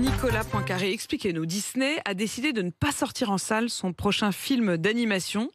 Nicolas Poincaré, expliquez-nous. Disney a décidé de ne pas sortir en salle son prochain film d'animation.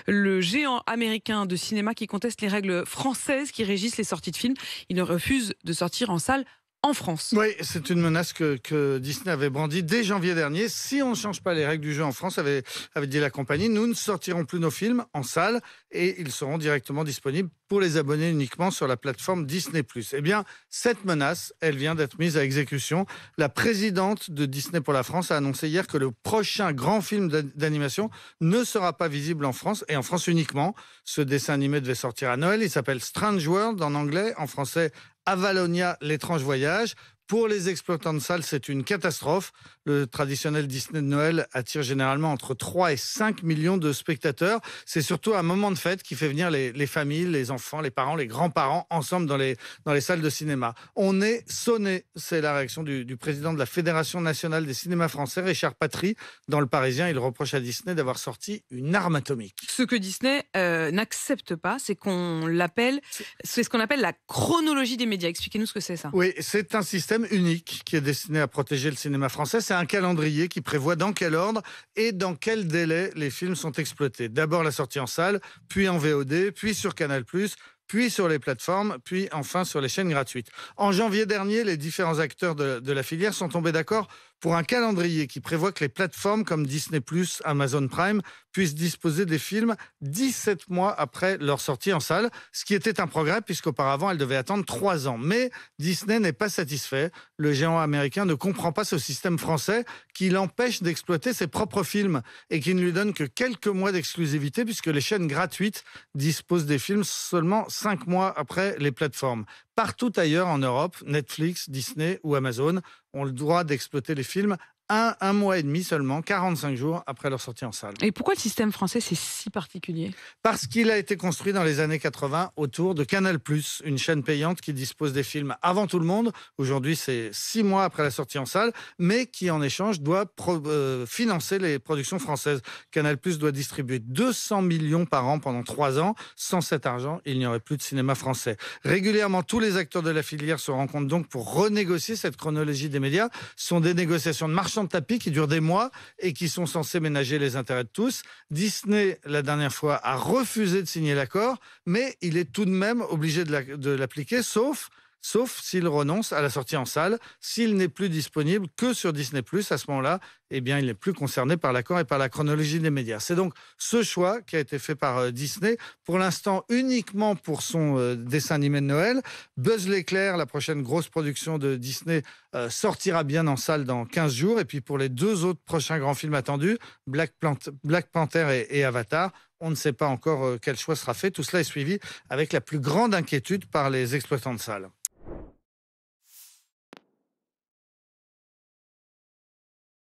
Le géant américain de cinéma qui conteste les règles françaises qui régissent les sorties de films. Il refuse de sortir en salle en France. Oui, c'est une menace que Disney avait brandie dès janvier dernier. Si on ne change pas les règles du jeu en France, avait dit la compagnie, nous ne sortirons plus nos films en salle et ils seront directement disponibles pour les abonnés uniquement sur la plateforme Disney+. Eh bien, cette menace, elle vient d'être mise à exécution. La présidente de Disney pour la France a annoncé hier que le prochain grand film d'animation ne sera pas visible en France et en France uniquement. Ce dessin animé devait sortir à Noël. Il s'appelle Strange World en anglais, en français Avalonia, l'étrange voyage. Pour les exploitants de salles, c'est une catastrophe. Le traditionnel Disney de Noël attire généralement entre 3 et 5 millions de spectateurs. C'est surtout un moment de fête qui fait venir les familles, les enfants, les parents, les grands-parents ensemble dans les salles de cinéma. On est sonné, c'est la réaction du président de la Fédération nationale des cinémas français, Richard Patry. Dans Le Parisien, il reproche à Disney d'avoir sorti une arme atomique. Ce que Disney n'accepte pas, c'est ce qu'on appelle la chronologie des médias. Expliquez-nous ce que c'est, ça. Oui, c'est un système unique qui est destiné à protéger le cinéma français. C'est un calendrier qui prévoit dans quel ordre et dans quel délai les films sont exploités. D'abord la sortie en salle, puis en VOD, puis sur Canal+, puis sur les plateformes, puis enfin sur les chaînes gratuites. En janvier dernier, les différents acteurs de la filière sont tombés d'accord pour un calendrier qui prévoit que les plateformes comme Disney+, Amazon Prime puissent disposer des films 17 mois après leur sortie en salle, ce qui était un progrès puisqu'auparavant, elles devaient attendre 3 ans. Mais Disney n'est pas satisfait. Le géant américain ne comprend pas ce système français qui l'empêche d'exploiter ses propres films et qui ne lui donne que quelques mois d'exclusivité puisque les chaînes gratuites disposent des films seulement 5 mois après les plateformes. Partout ailleurs en Europe, Netflix, Disney ou Amazon ont le droit d'exploiter les films un mois et demi seulement, 45 jours après leur sortie en salle. Et pourquoi le système français, c'est si particulier ? Parce qu'il a été construit dans les années 80 autour de Canal+, une chaîne payante qui dispose des films avant tout le monde. Aujourd'hui, c'est 6 mois après la sortie en salle, mais qui en échange doit financer les productions françaises. Canal+ doit distribuer 200 millions par an pendant 3 ans. Sans cet argent, il n'y aurait plus de cinéma français. Régulièrement, tous les acteurs de la filière se rencontrent donc pour renégocier cette chronologie des médias. Ce sont des négociations de marchands de tapis qui durent des mois et qui sont censés ménager les intérêts de tous. Disney, la dernière fois, a refusé de signer l'accord, mais il est tout de même obligé de l'appliquer, sauf s'il renonce à la sortie en salle. S'il n'est plus disponible que sur Disney+, à ce moment-là, eh bien, il n'est plus concerné par l'accord et par la chronologie des médias. C'est donc ce choix qui a été fait par Disney, pour l'instant uniquement pour son dessin animé de Noël. Buzz l'éclair, la prochaine grosse production de Disney, sortira bien en salle dans 15 jours. Et puis pour les 2 autres prochains grands films attendus, Black Panther et Avatar, on ne sait pas encore quel choix sera fait. Tout cela est suivi avec la plus grande inquiétude par les exploitants de salles.